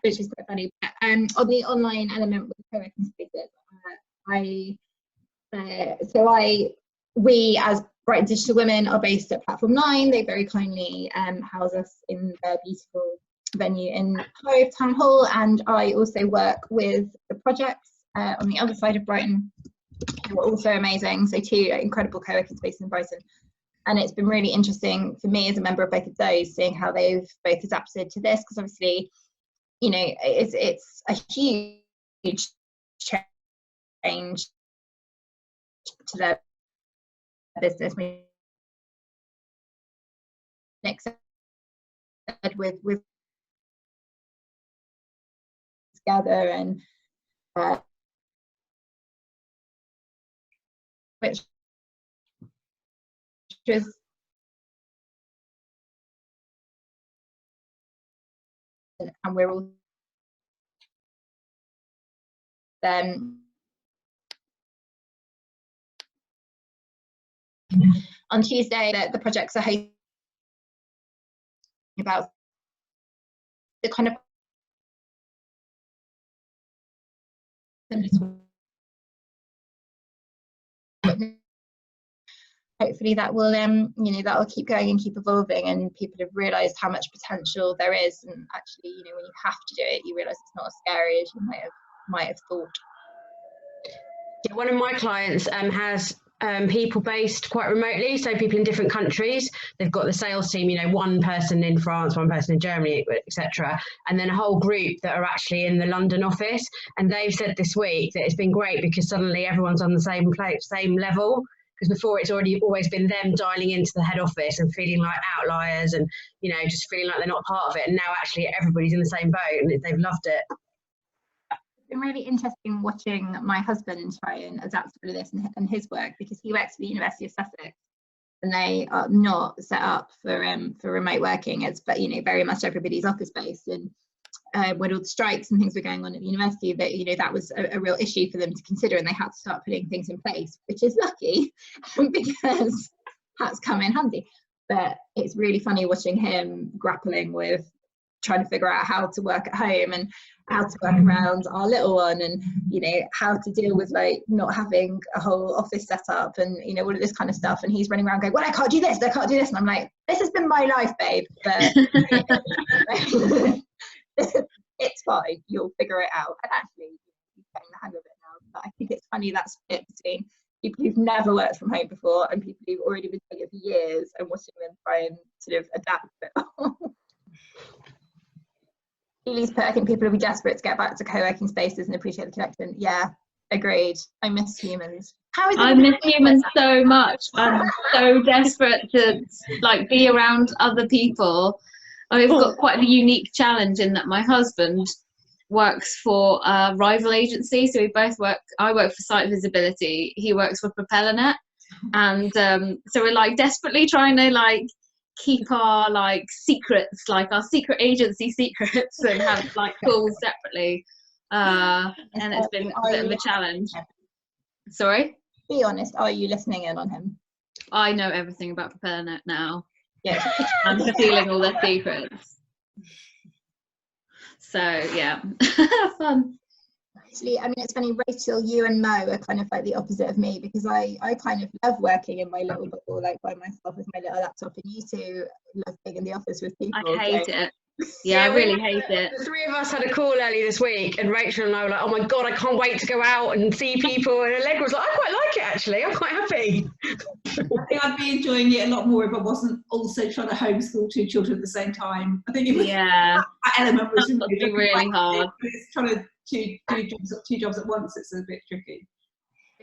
Which is quite funny. On the online element with co-working spaces, we as Brighton Digital Women are based at Platform 9. They very kindly house us in their beautiful venue in Cove Town Hall, and I also work with the projects on the other side of Brighton, who are also amazing. So 2 incredible co-working spaces in Brighton. And it's been really interesting for me as a member of both of those, seeing how they've both adapted to this, because obviously, you know, it's a huge change to their business. Nik said with together, and which is and we're all then on Tuesday the projects are hosting about the kind of hopefully that will you know, that will keep going and keep evolving, and people have realized how much potential there is, and actually, you know, when you have to do it, you realize it's not as scary as you might have thought. Yeah, one of my clients has people based quite remotely, so people in different countries. They've got the sales team, you know, one person in France, one person in Germany, etc., and then a whole group that are actually in the London office. And they've said this week that it's been great because suddenly everyone's on the same level, because before it's always been them dialing into the head office and feeling like outliers, and, you know, just feeling like they're not part of it. And now actually everybody's in the same boat, and they've loved it. It's been really interesting watching my husband try and adapt to this and his work, because he works for the University of Sussex, and they are not set up for remote working. It's, but, you know, very much everybody's office based, and when all the strikes and things were going on at the university, that, you know, that was a real issue for them to consider, and they had to start putting things in place, which is lucky because that's come in handy. But it's really funny watching him grappling with trying to figure out how to work at home and how to work around our little one, and, you know, how to deal with like not having a whole office set up, and, you know, all of this kind of stuff. And he's running around going, well, I can't do this, I can't do this. And I'm like, this has been my life, babe, but it's fine, you'll figure it out. And actually, he's getting the hang of it now. But I think it's funny, that split between people who've never worked from home before and people who've already been doing it for years, and watching them try and sort of adapt it. Lily's put, I think people will be desperate to get back to co-working spaces and appreciate the connection. Yeah, agreed. I miss humans. I miss humans so much. I'm so desperate to like be around other people. I've got quite a unique challenge in that my husband works for a rival agency, so we both work. I work for Site Visibility. He works for PropellerNet, and so we're like desperately trying to like keep our like secrets, like our secret agency secrets, and have like calls separately. And it's been a bit of a challenge. Sorry? Be honest, are you listening in on him? I know everything about PropellerNet now. Yes. I'm stealing all their secrets. So yeah, fun. Actually, I mean, it's funny, Rachel, you and Mo are kind of like the opposite of me, because I kind of love working in my little bubble, like by myself with my little laptop, and you two love being in the office with people. I hate it. Yeah, I really hate it. The three of us had a call early this week, and Rachel and I were like, oh my God, I can't wait to go out and see people. And Allegra was like, I quite like it, actually. I'm quite happy. I think I'd be enjoying it a lot more if I wasn't also trying to homeschool two children at the same time. I think it was, yeah, that element was really hard. It's trying to do two jobs at once. It's a bit tricky.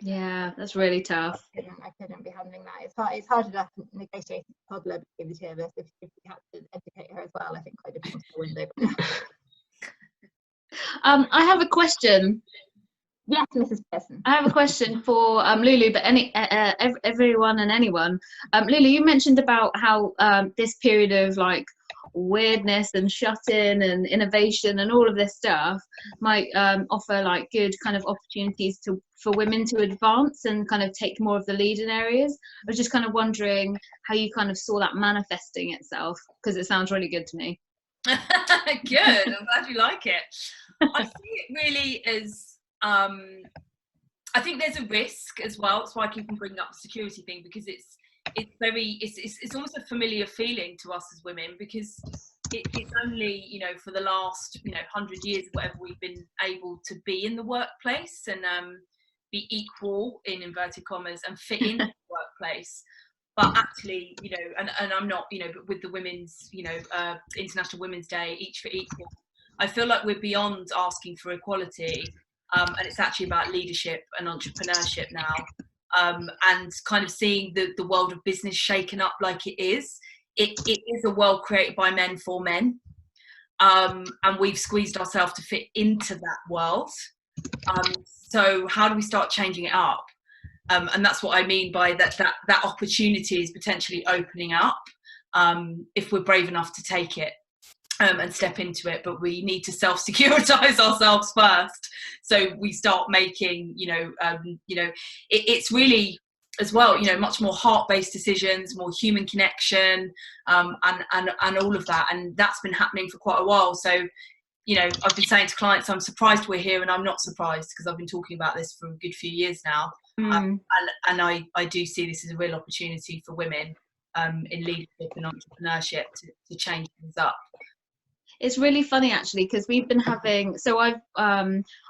Yeah, that's really tough. I couldn't be handling that. It's hard enough negotiating a toddler between the two of us. If we had to educate her as well, I think I'd have been to the window. I have a question. Yes, Mrs. Pearson. I have a question for Lulu, but everyone and anyone. Lulu, you mentioned about how this period of like weirdness and shut-in and innovation and all of this stuff might offer like good kind of opportunities for women to advance and kind of take more of the lead in areas. I was just kind of wondering how you kind of saw that manifesting itself, because it sounds really good to me. Good, I'm glad you like it. I see it really as I think there's a risk as well. That's why I keep on bringing up the security thing, because it's almost a familiar feeling to us as women, because it's only, you know, for the last, you know, 100 years, whatever, we've been able to be in the workplace and be equal in inverted commas and fit into the workplace. But actually, you know, and I'm not, you know, but with the women's, you know, International Women's Day, each for equal, I feel like we're beyond asking for equality, and it's actually about leadership and entrepreneurship now, and kind of seeing the world of business shaken up like it is. It is a world created by men for men, and we've squeezed ourselves to fit into that world. So how do we start changing it up? And that's what I mean by that opportunity is potentially opening up, if we're brave enough to take it and step into it. But we need to self-securitize ourselves first, so we start making, it's really, as well, you know, much more heart-based decisions, more human connection, and all of that. And that's been happening for quite a while. So, you know, I've been saying to clients, I'm surprised we're here, and I'm not surprised, because I've been talking about this for a good few years now. And I do see this as a real opportunity for women in leadership and entrepreneurship to change things up. It's really funny actually, because we've been having, so I've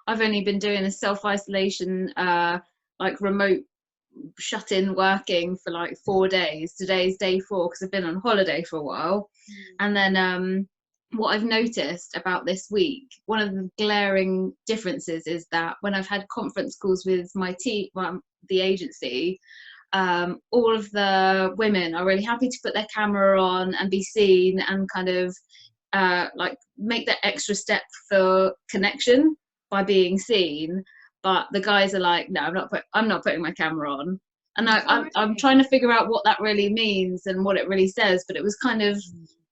only been doing a self-isolation, like remote shut-in working for like 4 days. Today's day 4 because I've been on holiday for a while. And then what I've noticed about this week, one of the glaring differences is that when I've had conference calls with my team, the agency, all of the women are really happy to put their camera on and be seen and kind of like make that extra step for connection by being seen. But the guys are like, no, I'm not putting my camera on. And I'm trying to figure out what that really means and what it really says. But it was kind of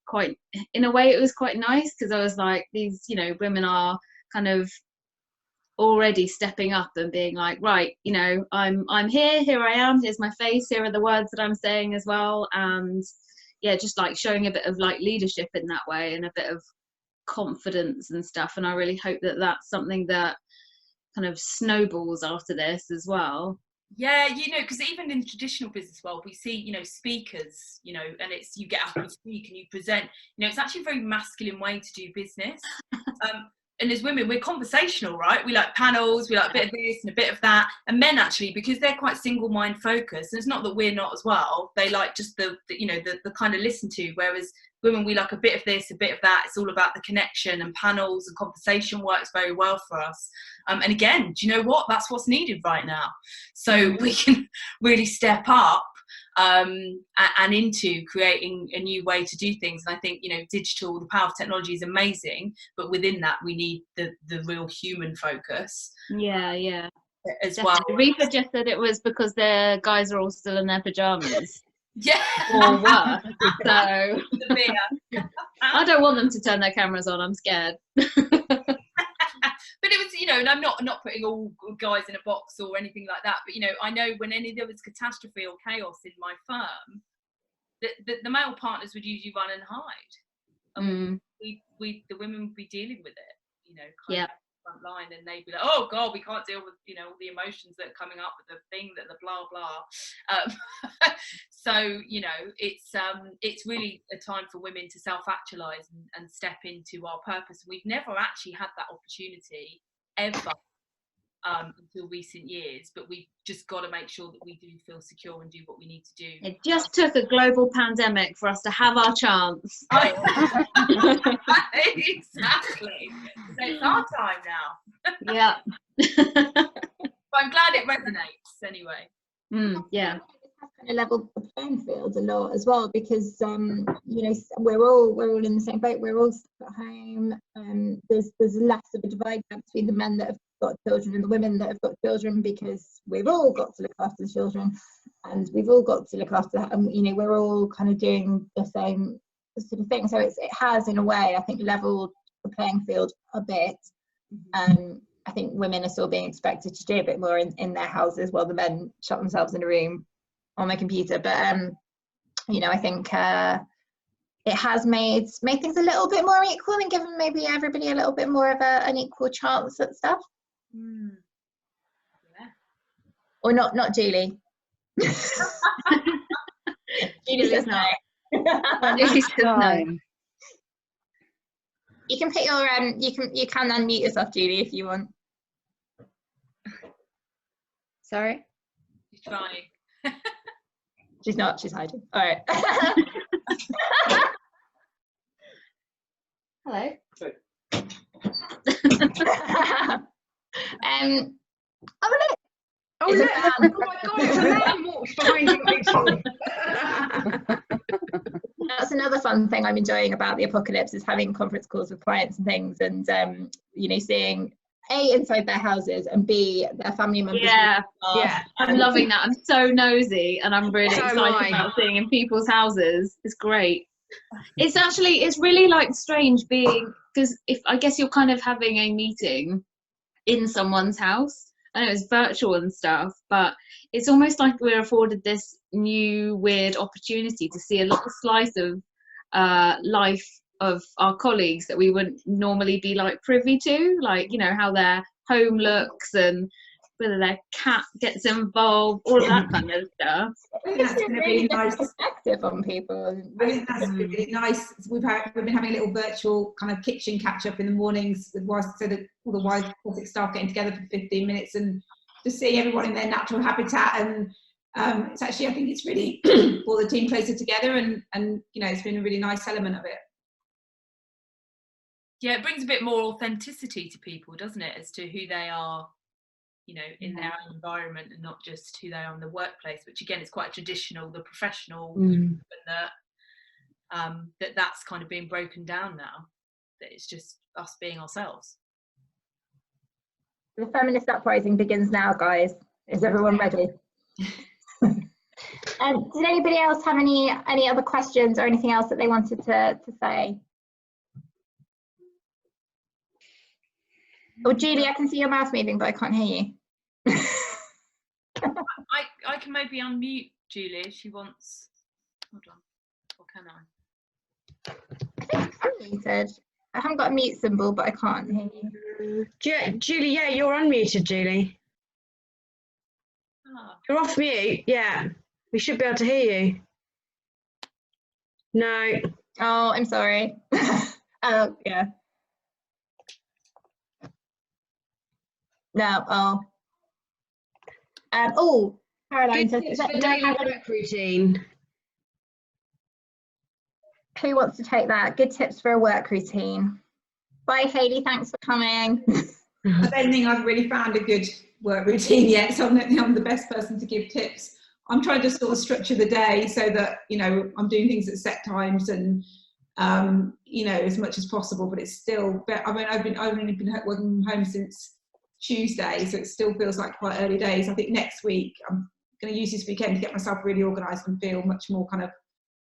quite, in a way, it was quite nice, because I was like, these, you know, women are kind of already stepping up and being like, right, you know, I'm here I am, here's my face, here are the words that I'm saying as well. And yeah, just like showing a bit of like leadership in that way and a bit of confidence and stuff. And I really hope that that's something that kind of snowballs after this as well. Yeah, you know, because even in the traditional business world, we see, you know, speakers, you know, and it's, you get up and speak and you present, you know, it's actually a very masculine way to do business. And as women, we're conversational, right? We like panels, we like a bit of this and a bit of that. And men actually, because they're quite single mind focused, and it's not that we're not as well, they like just the kind of listen to, whereas women, we like a bit of this, a bit of that. It's all about the connection, and panels and conversation works very well for us. And again, do you know what? That's what's needed right now. So we can really step up and into creating a new way to do things. And I think, you know, digital, the power of technology is amazing, but within that we need the real human focus. Yeah as definitely. well. Reaper just said it was because their guys are all still in their pajamas. Yeah, or work. So I don't want them to turn their cameras on, I'm scared. But it was, you know, and I'm not putting all guys in a box or anything like that, but, you know, I know when there was catastrophe or chaos in my firm, the male partners would usually run and hide. And the women would be dealing with it, you know, kind of front line, and they'd be like, oh God, we can't deal with, you know, all the emotions that are coming up with the thing, that the blah blah. So, you know, it's really a time for women to self-actualize and step into our purpose. We've never actually had that opportunity ever until recent years, but we've just got to make sure that we do feel secure and do what we need to do. It just took a global pandemic for us to have our chance. Exactly. So it's our time now. Yeah. But I'm glad it resonates anyway. Kind Yeah. of leveled the playing field a lot as well, because you know, we're all in the same boat. We're all stuck at home. There's less of a divide between the men that have got children and the women that have got children, because we've all got to look after the children, and we've all got to look after, you know, we're all kind of doing the same sort of thing. So it has, in a way, I think, leveled the playing field a bit. I think women are still being expected to do a bit more in their houses, while the men shut themselves in a room on my computer. But you know, I think it has made things a little bit more equal and given maybe everybody a little bit more of an equal chance at stuff. Yeah. Or not Julie. Julie says no. Julie says no. You can put your you can unmute yourself, Julie, if you want. Sorry? She's trying. She's not, she's hiding. All right. Hello. Sorry. Oh, look. Oh, It's a look. man. Oh my God, it's a man walks behind you, Victoria. That's another fun thing I'm enjoying about the apocalypse, is having conference calls with clients and things, and you know, seeing A, inside their houses, and B, their family members. Yeah, Yeah. I'm loving that. I'm so nosy, and I'm really So am excited I. about seeing in people's houses. It's great. It's really like strange being, because if I guess you're kind of having a meeting in someone's house. I know it's virtual and stuff, but it's almost like we're afforded this new weird opportunity to see a little slice of life of our colleagues that we wouldn't normally be like privy to, like, you know, how their home looks and whether their cat gets involved, all of that kind of stuff. I think that's been a really nice perspective on people. I think that's really nice. We've been having a little virtual kind of kitchen catch up in the mornings with so that all the Wired Sussex staff getting together for 15 minutes and just seeing everyone in their natural habitat. And it's actually, I think it's really brought the team closer together, and you know, it's been a really nice element of it. Yeah, it brings a bit more authenticity to people, doesn't it, as to who they are, you know, in their own environment, and not just who they are in the workplace, which again is quite traditional, the professional, and that's kind of being broken down now, that it's just us being ourselves. The feminist uprising begins now, guys. Is everyone ready? Did anybody else have any other questions or anything else that they wanted to say? Oh, Julie, I can see your mouth moving, but I can't hear you. I can maybe unmute Julie if she wants. Hold on. Or can I? I think I'm muted. I haven't got a mute symbol, but I can't hear you. Julie, yeah, you're unmuted, Julie. Ah. You're off mute, yeah. We should be able to hear you. No. Oh, I'm sorry. Oh, yeah. No, oh, Caroline says, Good tips for daily work routine. Who wants to take that? Good tips for a work routine. Bye, Hayley. Thanks for coming. I don't think I've really found a good work routine yet, so I don't think I'm the best person to give tips. I'm trying to sort of structure the day so that, you know, I'm doing things at set times and, you know, as much as possible, but it's still, I mean, I've only been working from home since Tuesday, so it still feels like quite early days. I think next week I'm going to use this weekend to get myself really organised and feel much more kind of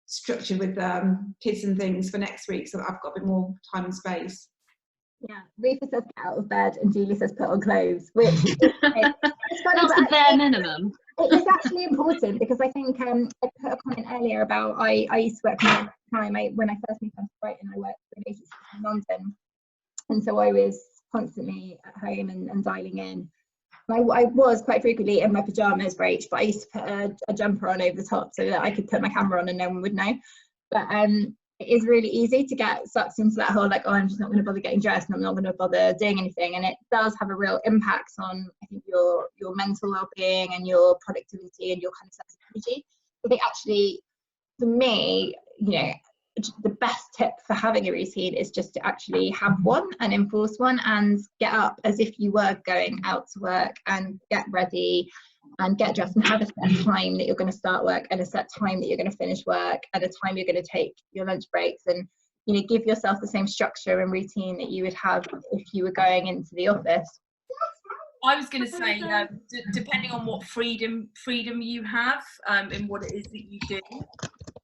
structured with kids and things for next week, so that I've got a bit more time and space. Yeah, Rita says get out of bed and Julie says put on clothes, which is, That's the bare minimum. It is actually important, because I think I put a comment earlier about I used to work from home at the time. When I first moved to Brighton, I worked for an agency in London, and so I was constantly at home and dialing in. I was quite frequently in my pyjamas for each, but I used to put a jumper on over the top so that I could put my camera on and no one would know. But it is really easy to get sucked into that whole, like, oh, I'm just not going to bother getting dressed and I'm not going to bother doing anything, and it does have a real impact on, I think, your mental well-being and your productivity and your kind of sense of energy. I think actually, for me, you know, the best tip for having a routine is just to actually have one and enforce one, and get up as if you were going out to work, and get ready and get dressed and have a set time that you're going to start work and a set time that you're going to finish work and a time you're going to take your lunch breaks, and, you know, give yourself the same structure and routine that you would have if you were going into the office. I was going to say, depending on what freedom you have in what it is that you do,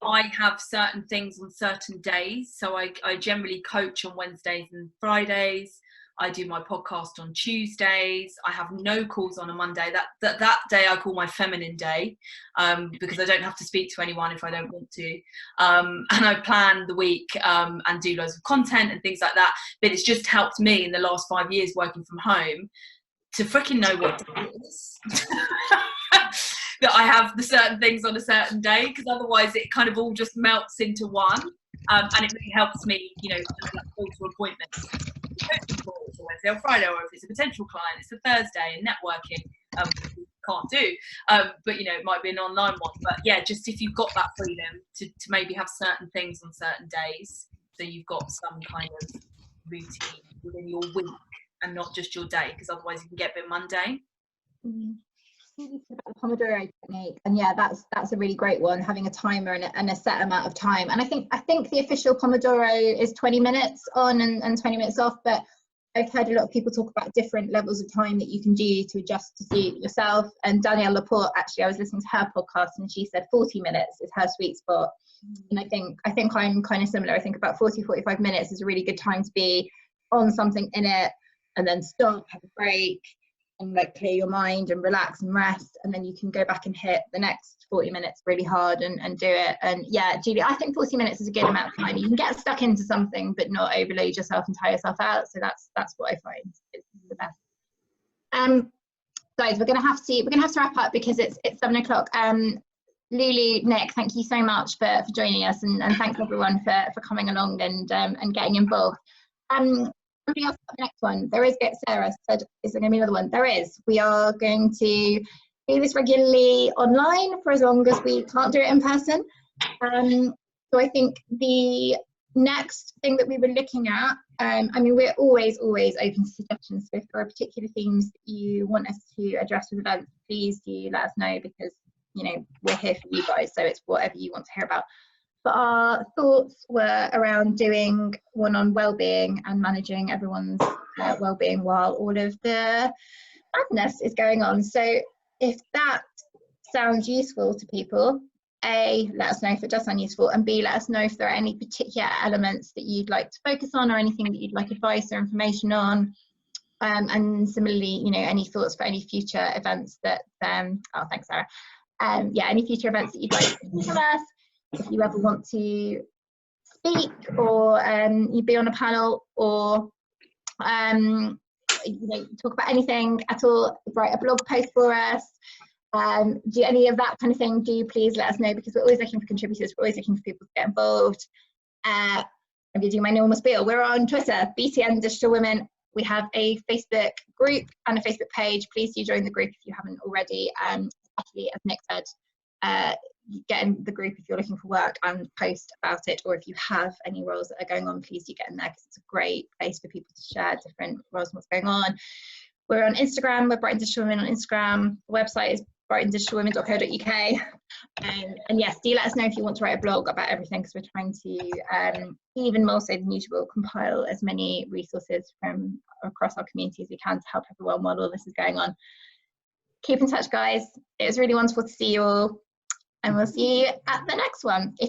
I have certain things on certain days. So I generally coach on Wednesdays and Fridays. I do my podcast on Tuesdays. I have no calls on a Monday. That day I call my feminine day, because I don't have to speak to anyone if I don't want to. And I plan the week and do loads of content and things like that. But it's just helped me in the last 5 years working from home to freaking know what day it is. That I have the certain things on a certain day, because otherwise it kind of all just melts into one. And it really helps me, you know, go to appointments. It's a Wednesday or Friday, or if it's a potential client, it's a Thursday, and networking. can't do, but you know, it might be an online one. But yeah, just if you've got that freedom to maybe have certain things on certain days, so you've got some kind of routine within your week and not just your day, because otherwise you can get a bit mundane. About the Pomodoro technique, and yeah, that's a really great one, having a timer and a set amount of time. And I think the official Pomodoro is 20 minutes on and 20 minutes off, but I've heard a lot of people talk about different levels of time that you can do to adjust to suit yourself. And Danielle Laporte, actually, I was listening to her podcast and she said 40 minutes is her sweet spot. And I think I'm kind of similar. I think about 40-45 minutes is a really good time to be on something in it, and then stop, have a break, and like clear your mind and relax and rest, and then you can go back and hit the next 40 minutes really hard and do it. And yeah, Julie, I think 40 minutes is a good amount of time. You can get stuck into something but not overload yourself and tire yourself out. So that's what I find is the best. Guys, we're gonna have to wrap up because it's 7 o'clock. Lulu, Nick, thank you so much for joining us, and thanks everyone for coming along and getting involved. Somebody else got the next one. There is, Sarah said, is there going to be another one? There is. We are going to do this regularly online for as long as we can't do it in person. So I think the next thing that we were looking at, I mean, we're always open to suggestions. So if there are particular themes that you want us to address with events, please do let us know, because, you know, we're here for you guys. So it's whatever you want to hear about. But our thoughts were around doing one on well-being and managing everyone's well-being while all of the madness is going on. So if that sounds useful to people, A, let us know if it does sound useful, and B, let us know if there are any particular elements that you'd like to focus on or anything that you'd like advice or information on. And similarly, you know, any thoughts for any future events that, oh, thanks, Sarah. Yeah, any future events that you'd like to see from us. If you ever want to speak, or you be on a panel, or you know, talk about anything at all, write a blog post for us, do any of that kind of thing, do please let us know, because we're always looking for contributors, we're always looking for people to get involved. I'm going to do my normal spiel. We're on Twitter, BTN Digital Women. We have a Facebook group and a Facebook page. Please do join the group if you haven't already. Especially, as Nick said, get in the group if you're looking for work and post about it, or if you have any roles that are going on, please do get in there, because it's a great place for people to share different roles and what's going on. We're on Instagram, we're Brighton Digital Women on Instagram. The website is brightondigitalwomen.co.uk. And yes, do let us know if you want to write a blog about everything, because we're trying to, even more so than usual, compile as many resources from across our community as we can to help everyone while all this is going on. Keep in touch, guys. It was really wonderful to see you all, and we'll see you at the next one.